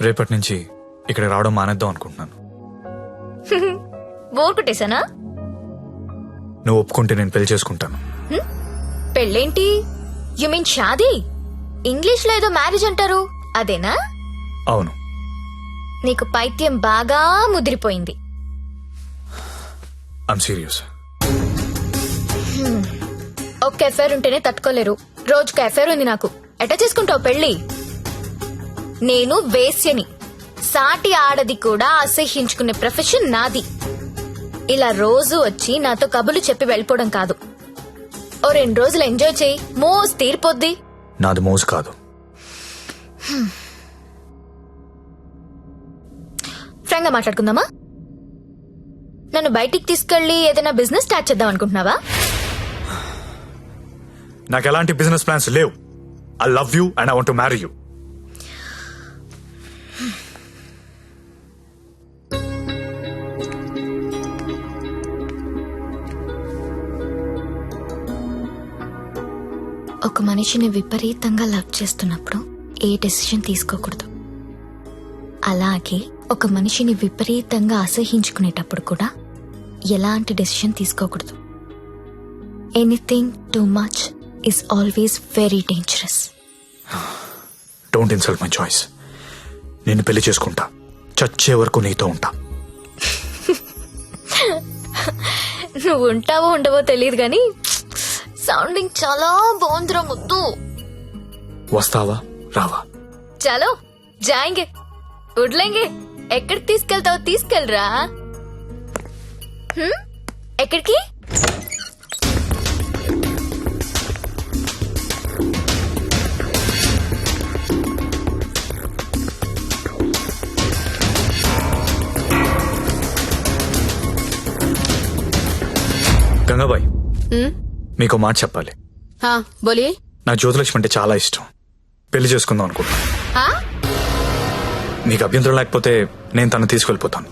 రేపటి నుంచి ఇక్కడ రావడం మానేద్దాం అనుకుంటున్నాను. బోర్ కొట్టేశానా? నువ్వు ఒప్పుకుంటే నేను పెళ్లి చేసుకుంటాను. పెళ్ళేంటి? యు మీన్ షాదీ? ఇంగ్లీష్ లో ఏదో మ్యారేజ్ అంటారు, అదేనా? అవును. నీకు పైత్యం బాగా ముదిరిపోయింది. I'm serious. ఒక్క ఎఫైర్ ఉంటేనే తట్టుకోలేరు, రోజుకు ఎఫైర్ ఉంది నాకు. ఎట్టా చేసుకుంటావు పెళ్లి? నేను వేశ్యని, సాటి ఆడది కూడా అసహ్యించుకునే ప్రొఫెషన్ నాది. ఇలా రోజు వచ్చి నాతో కబులు చెప్పి వెళ్ళిపోవడం కాదు. ఓ 2 రోజులు ఎంజాయ్ చేయి, మోస్ తీరిపోద్ది. నాది మోజు కాదు. ఫ్రాంక్ గా మాట్లాడుకుందామా? నన్ను బయటికి తీసుకెళ్లి ఏదైనా బిజినెస్ స్టార్ట్ చేద్దాం అనుకుంటున్నావా? నాకు ఎలాంటి బిజినెస్ ప్లాన్స్ లేవు. I love you and I want to marry you. ఒక మనిషిని విపరీతంగా లవ్ చేస్తున్నప్పుడు ఏ డెసిషన్ తీసుకోకూడదు. అలాగే ఒక మనిషిని విపరీతంగా అసహించుకునేటప్పుడు కూడా ఎలాంటి డెసిషన్ తీసుకోకూడదు. Anything too much is always very dangerous. Don't insult my choice. నేను పెళ్లి చేసుకుంటా, చచ్చే వరకు నీతో ఉంటా. నువ్వు ఉంటావో ఉండవో తెలియదు గాని సౌండింగ్ చాలా బాగుందిరా ముద్దు. వస్తావా రావా? చలో జాయింగే, ఉడ్లేంగే. ఎక్కడికి తీసుకెళ్తావో తీసుకెళ్ళరా. ఎక్కడికి? గంగాబాయ్, మీకు మాట చెప్పాలి. हाँ बोलिए. నాకు జ్యోతిలక్ష్మి అంటే చాలా ఇష్టం. పెళ్లి చేసుకుందాం అనుకుంటున్నా. हाँ మీకు అభ్యంతరం లేకపోతే నేను తను తీసుకెళ్ళిపోతాను.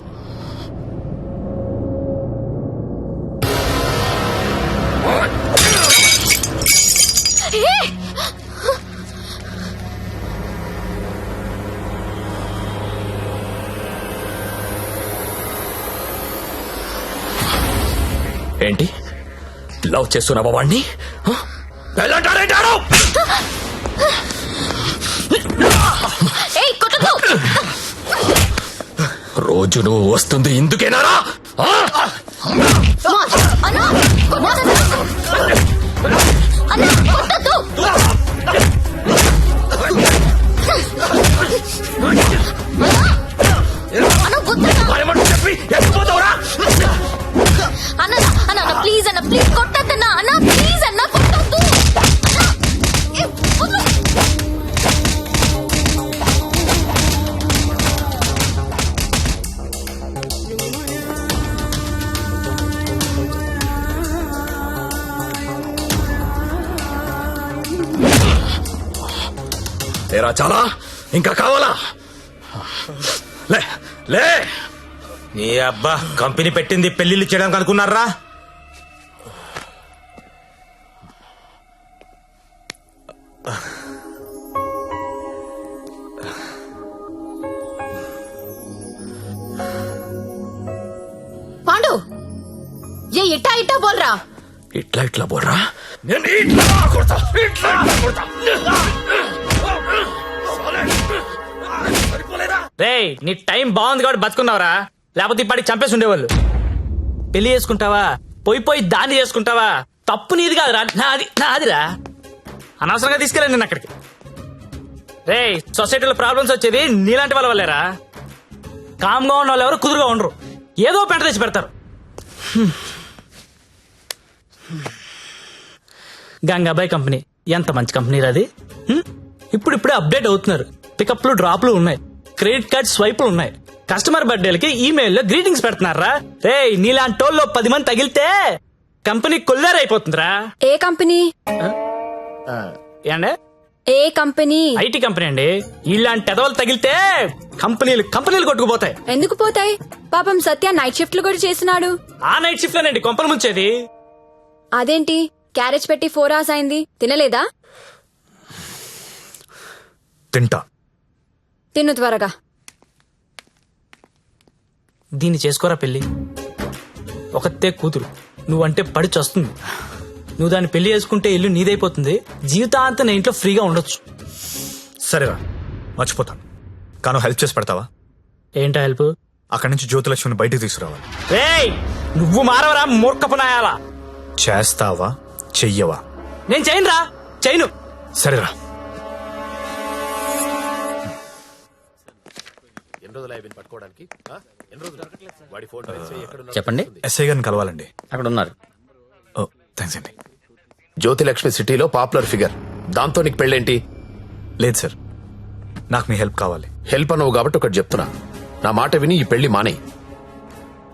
ఏంటి లవ్ చేస్తున్నావా వాణ్ణి? రోజు నువ్వు వస్తుంది ఇందుకేనారా? చెప్పి ఎత్తిపోతావురా? అన్న ప్లీజ్ అన్న, ప్లీజ్ కొట్టద్దన్నా అన్న, ప్లీజ్ అన్న కొట్టద్దు. ఏరా చాలా ఇంకా కావాలా? లే లే. నీ అబ్బా కంపెనీ పెట్టింది పెళ్లిళ్ళు చేయడానికి అనుకున్నారా? पांडु ये इट्टा इट्टा बोल रहा. ఇట్లా ఇట్లా బోర్రా? నేను ఇట్లా కొడతా, ఇట్లా కొడతా. రేయ్, నీ టైం బాగుంది కాబట్టి బతుకున్నావురా, లేకపోతే ఇప్పటికి చంపేసి ఉండేవాళ్ళు. పెళ్లి చేసుకుంటావా, పోయి దాన్ని చేసుకుంటావా? తప్పు నీది కాదురా, నాదిరా. అనవసరంగా తీసుకెళ్ళాను నేను అక్కడికి. రేయ్, సొసైటీలో ప్రాబ్లమ్స్ వచ్చేది నీలాంటి వాళ్ళ వల్లేరా. కామ్గా ఉన్న వాళ్ళు ఎవరు కుదురుగా ఉండరు, ఏదో పెంట తెచ్చి పెడతారు. గంగాబాయ్ కంపెనీ ఎంత మంచి కంపెనీ అది. ఇప్పుడిప్పుడే అప్డేట్ అవుతున్నారు. పికప్లు డ్రాప్లు ఉన్నాయి, క్రెడిట్ కార్డ్ స్వైపులు ఉన్నాయి. కస్టమర్ బర్త్డేలకి ఈమెయిల్లో గ్రీటింగ్స్ పెడుతున్నారా. రేయ్, నీలాంటి టోల్లో 10 మంది తగిలితే కంపెనీ కొల్లారైపోతుందిరా. ఏ కంపెనీ? ఏండే? ఏ కంపెనీ? ఐటీ కంపెనీ అండి. ఇలాంటి ఎదవలు తగిలితే కంపెనీలు కొట్టుకుపోతాయి. ఎందుకు పోతాయి? పాపం సత్య నైట్ షిఫ్ట్లు కూడా చేస్తున్నాడు. ఆ నైట్ షిఫ్ట్ లోనండి కొంపలు ముంచేది. అదేంటి క్యారేజ్ పెట్టి 4 hours అయింది, తినలేదా? తింటా. తిను త్వరగా. దీన్ని చేసుకోరా పెళ్లి. ఒకతే కూతురు, నువ్వంటే పడి చస్తుంది. నువ్వు దాన్ని పెళ్లి చేసుకుంటే ఇల్లు నీదైపోతుంది. జీవితాంతం నేను ఇంట్లో ఫ్రీగా ఉండొచ్చు. సరేరా, మర్చిపోతాను. కానీ హెల్ప్ చేసి పెడతావా? ఏంటా హెల్ప్? అక్కడి నుంచి జ్యోతిలక్ష్మిని బయటికి తీసుకురావాలి. రేయ్, నువ్వు మారవరా మూర్ఖపునాయాలా? చేస్తావా చెయ్యవా? నేను చేయనురా, చేయను. సరేరా. చెప్పండి. ఎస్ఐ గారిని కలవాలండి. అక్కడ ఉన్నారు. ఓ థ్యాంక్స్ అండి. జ్యోతిలక్ష్మి సిటీలో పాపులర్ ఫిగర్. దాంతో నీకు పెళ్ళేంటి? లేదు సార్, నాకు మీ హెల్ప్ కావాలి. హెల్ప్ అనవు కాబట్టి ఒకటి చెప్తున్నా. నా మాట విని ఈ పెళ్లి మానే.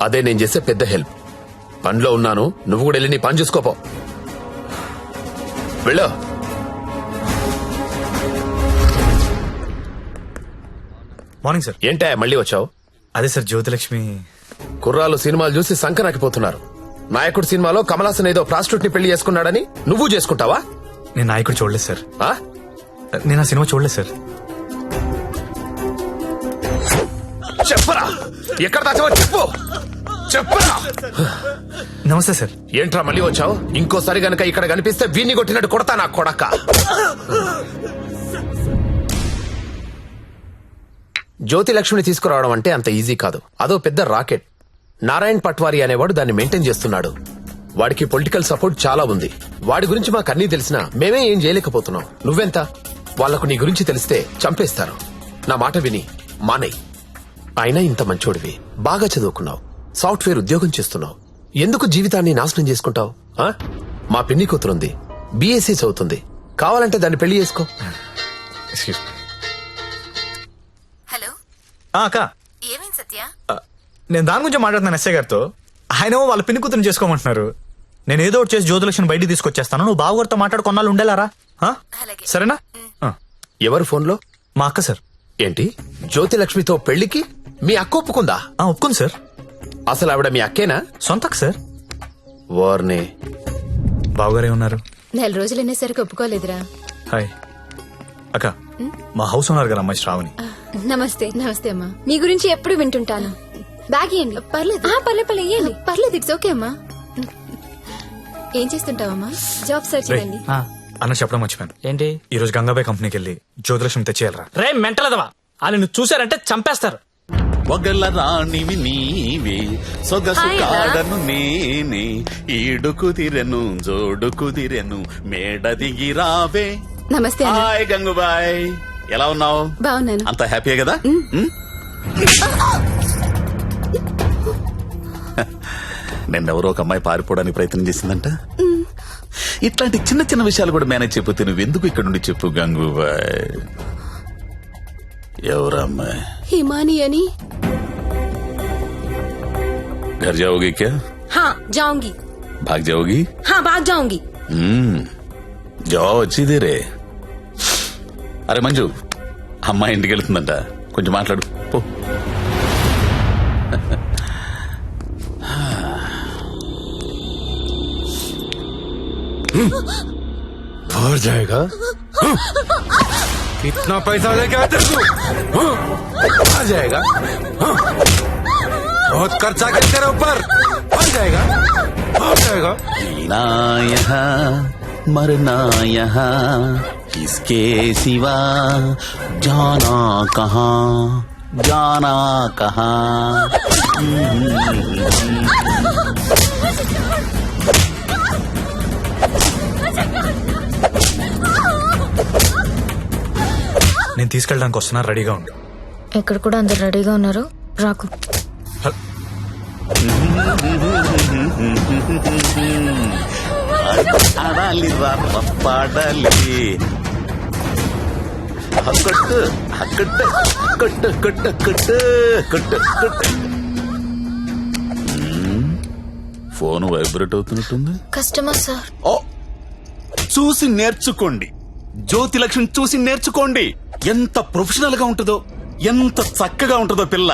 అదే నేను చేసే పెద్ద హెల్ప్. పనిలో ఉన్నాను, నువ్వు కూడా వెళ్ళి నీ పని చూసుకోపో. వెళ్ళు. Morning sir. ఏంటా మళ్ళీ వచ్చావు? అదే సార్, జ్యోతిలక్ష్మి. కుర్రాలు సినిమాలు చూసి సంకనాకిపోతున్నారు. నాయకుడు సినిమాలో కమలాసన్ ఏదో ప్రాస్టిట్యూట్ ని పెళ్లి చేసుకున్నాడని నువ్వు చేసుకుంటావా? నేను నాయకుడు చూడలేదు సార్. ఆ? నేను ఆ సినిమా చూడలేదు సార్. చెప్పరా, ఎక్కడ దాచావో చెప్పు. చెప్పరా. నమస్తే సార్. ఏంట్రా మళ్ళీ వచ్చావు? ఇంకోసారి గనక ఇక్కడ కనిపిస్తే వీణ్ణి కొట్టినట్టు కొడతా నా కొడక. జ్యోతిలక్ష్మిని తీసుకురావడం అంటే అంత ఈజీ కాదు. అదో పెద్ద రాకెట్. నారాయణ్ పట్వారీ అనేవాడు దాన్ని మెయింటైన్ చేస్తున్నాడు. వాడికి పొలిటికల్ సపోర్ట్ చాలా ఉంది. వాడి గురించి మాకు అన్నీ తెలిసినా మేమే ఏం చేయలేకపోతున్నాం. నువ్వెంత? వాళ్లకు నీ గురించి తెలిస్తే చంపేస్తారు. నా మాట విని మానేయ్. అయినా ఇంత మంచోడివి, బాగా చదువుకున్నావు, సాఫ్ట్వేర్ ఉద్యోగం చేస్తున్నావు. ఎందుకు జీవితాన్ని నాశనం చేసుకుంటావు? మా పిన్ని కూతురుంది, బీఎస్సీ చదువుతుంది. కావాలంటే దాన్ని పెళ్లి చేసుకో. Excuse me. హలో, అక్క, ఏమైంది సత్య? నేను దాని గురించి మాట్లాడుతున్నాను ఎస్ఐ గారితో. ఆయన వాళ్ళ పిన్ని కూతురు చేసుకోమంటున్నారు. నేను ఏదో ఒకటి చేసి జ్యోతిలక్ష్మిని బయటికి తీసుకొచ్చేస్తాను. నువ్వు బావగారితో మాట్లాడు, కొన్నాళ్ళు ఉండేలారా? సరేనా? ఎవరు ఫోన్లో? మా అక్క సార్. ఏంటి, జ్యోతిలక్ష్మితో పెళ్లికి మీ అక్క ఒప్పుకుందా? ఒప్పుకుంది సార్. అసలు ఆవిడ మీ అక్కేనా? సొంత అక్క సార్. వార్నే. బావగారే ఉన్నారు. 4 రోజులు అనేసరికి ఒప్పుకోలేదురా. హాయ్ అక్క, మా హౌస్ ఓనర్ గారు అమ్మాయి శ్రావణి. నమస్తే. నమస్తే అమ్మా. మీ గురించి ఎప్పుడు వింటుంటాను. బ్యాగ్ ఇవ్వండి. పర్లేదు, పర్లేదు ఇవ్వండి. పర్లేదు, ఇట్స్ ఓకే అమ్మా. ఏం చేస్తుంటావమ్మా? జాబ్ సర్చ్ రేయ్, చేయండి. అన్న చెప్పడం మర్చిపోయాను. ఏంటి? ఈ రోజు గంగాబాయ్ కంపెనీకి వెళ్ళి జ్యోతిలక్ష్మి తెచ్చేయాలరా. రే మెంటలదవా, వాళ్ళు నువ్వు చూసారంటే చంపేస్తారు. ఒగల రాణివి నీవే, సొగసు కాడను నేనే, ఈడు కుదిరెను జోడు కుదిరెను, మేడ దిగి రావే. నమస్తే అన్న. హాయ్ గంగుబాయ్, ఎలా ఉన్నావు? బాగున్నాను. అంత హ్యాపీయే కదా? నిన్నెవరో ఒక అమ్మాయి పారిపోవడానికి ప్రయత్నం చేసిందంట. ఇట్లాంటి చిన్న చిన్న విషయాలు కూడా మేనేజ్ చెప్పితే నువ్వెందుకు ఇక్కడ నుండి చెప్పు గంగుబాయ్. ఎవరమ్మాయి? హిమాని అని. घर जाओगी क्या? हाँ जाऊंगी. भाग जाओगी? हाँ भाग जाऊंगी. जाओ अच्छी देरे. అరే మంజు, అమ్మాయి ఇంటికి వెళ్తుందంట, కొంచెం మాట్లాడు పో. और जाएगा? कितना पैसा लेके आते तू? आ जाएगा? बहुत खर्चा कर तेरे ऊपर. आ जाएगा? आ जाएगा? जीना यहाँ मरना यहाँ, इसके सिवा जाना कहाँ, जाना कहाँ. నేను తీసుకెళ్ళడానికి వస్తున్నా, రెడీగా ఉండు. ఇక్కడ కూడా అందరు రెడీగా ఉన్నారు, రాకు. ఆడాలి పాడాలి, కొట్టు కొట్టు కొట్టు కొట్టు కొట్టు కొట్టు కొట్టు. ఫోన్ వైబ్రేట్ అవుతున్నట్టుంది. Customer sir. ఓ, చూసి నేర్చుకోండి, జ్యోతిలక్ష్మి చూసి నేర్చుకోండి. ఎంత ప్రొఫెషనల్ గా ఉంటుందో, ఎంత చక్కగా ఉంటుందో పిల్ల.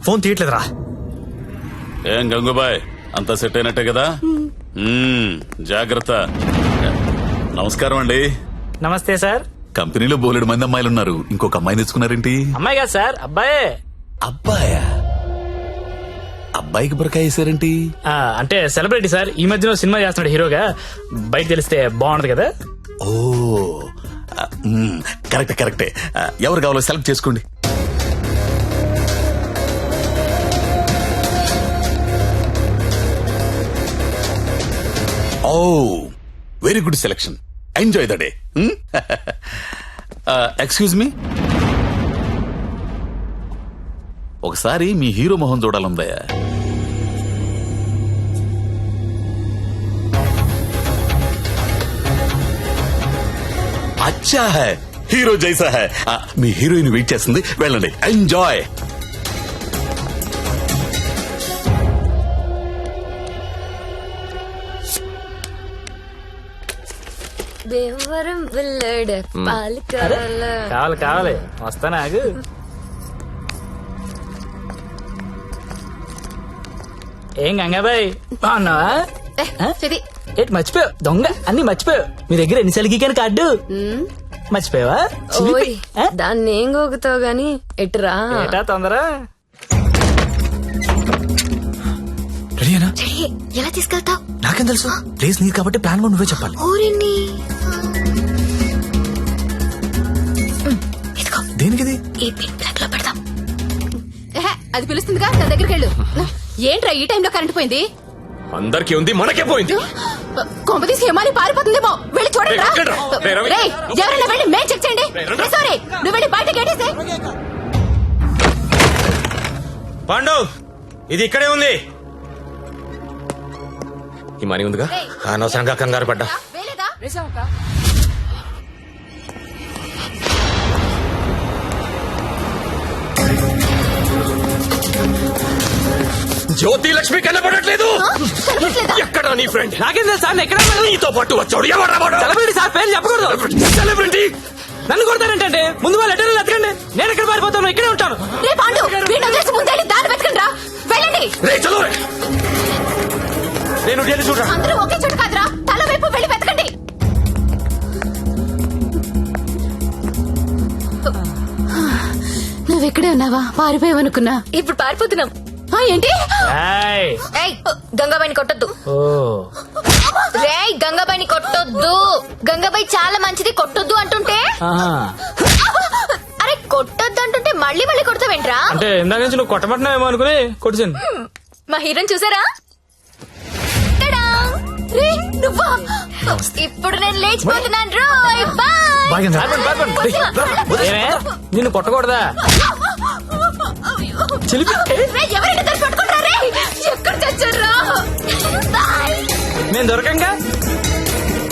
ఫోన్ తీయట్లేదురా. ఏం గంగుబాయ్, అంతా సెట్ అయినట్టే కదా? జాగ్రత్త. నమస్కారం అండి. నమస్తే సార్. కంపెనీలో బోలెడు మంది అమ్మాయిలు ఉన్నారు, ఇంకొక అమ్మాయిని తెచ్చుకున్నారేంటి? అమ్మాయి కాదు సార్, అబ్బాయే. అబ్బాయా? అబ్బాయికి బురకాయ వేసారేంటి? అంటే సెలబ్రిటీ సార్, ఈ మధ్యన సినిమా చేస్తున్నాడు హీరోగా. బయట తెలిస్తే బాగుండదు కదా. ఓ కరెక్టే కరెక్టే. ఎవరు కావాలో సెలెక్ట్ చేసుకోండి. Oh very good selection. Enjoy the day. Excuse me, ఒకసారి మీ హీరో మొహం చూడాలందయ్యా. అచ్చా హై, హీరో జైసా హై. మీ హీరోయిన్ వెయిట్ చేస్తుంది, వెళ్ళండి. ఎంజాయ్. దేవరం వెళ్ళాడు పాలకాల. కావాలి కావాలి, వస్తానా ఆగు. ఏం గంగాబాయ్ బాగున్నావా? ఏంటి మర్చిపోయావు? దొంగ అన్ని మర్చిపోయావు. మీ దగ్గర ఎన్నిసార్లు గీకాను కార్డు మర్చిపోయావా? ఓయ్ దాన్ని ఏం గోగుతావు గాని ఎటురా. ఏటా తొందర? రెడీనా? రెడీ. ఎలా తీసుకెళ్తావు? నాకేం తెలుసు, ప్లేస్ నీది కాబట్టి ప్లాన్ కూడా నువ్వే చెప్పాలి. ఊరిని ఇదిగో దేనికిది? ఈ పిన్ ప్లగ్ లో పెడదాం. అది పిలుస్తుందిగా, నా దగ్గరికి వెళ్ళు. ఏంట్రా ఈ టైంలో కరెంట్ పోయింది? అందరికీ ఉంది, మనకే పోయింది. కొంపతీసి హిమాలి పారిపోతుందేమో, వెళ్ళి చూడండి రా. ఎక్కడ? రే, రవి. రేయ్, ఎవరైనా వెళ్ళి మేం చెక్ చేయండి. రే, సారీ, నువ్వు వెళ్ళి బయట గేటేసే. పాండు, ఇది ఇక్కడే ఉంది. ఈ మనీ ఉందిగా. అనవసరంగా కంగారు పడ్డా. వేలేదా? జ్యోతి లక్ష్మి కనబడట్లేదు. ఎక్కడ నీ ఫ్రెండ్? నాకేం తెలుసు సార్, ఎక్కడ నీతో పాటు వచ్చాడు ఎవరా వాడు? సెలబ్రిటీ సార్, పేరు చెప్పకూడదు. సెలబ్రిటీ. నన్ను కొడతారంటే ముందు వాళ్ళు లెటర్లు ఎత్తకండి. నేను ఎక్కడ పారిపోతాను, ఇక్కడే ఉంటాను. రే పాండు, వీడిని వదిలేసి ముందెళ్ళి దారి వెతకండి రా. వెళ్ళండి. రే చలో రే. నేను ఢిల్లీ చూడరా. అందరూ ఒకే చోట కాదురా, తల వైపు వెళ్ళి వెతకండి. నువ్వెక్కడే ఉన్నావా? పారిపోయావనుకున్నా. ఇప్పుడు పారిపోతున్నాం. ఏంటి? ఏయ్. ఏయ్, గంగాబాయిని కొట్టొద్దు. ఓ రేయ్, గంగాబాయిని కొట్టొద్దు. గంగాబాయి చాలా మంచిది, కొట్టొద్దు అంటుంటే. ఆహా. అరే కొట్టొద్దు అంటుంటే మళ్ళీ మళ్ళీ కొడతావేంట్రా? అంటే ఇందాక నుంచి నువ్వు కొట్టబట్టినావేమో అనుకుని కొట్టించాను. మా హీరోని చూసారా? టడా! రే, నువ్వా? ఇప్పుడు నేను లేచిపోతున్నాను రోయ్. బాయ్. బాయ్ గంగా. ఏమే, నిన్ను కొట్టకూడదా? చిలిపి. రే, ఎవరైనా దాన్ని పట్టుకుంటారా? రే, ఎక్కడ చచ్చారా? బాయ్. నేను దొరక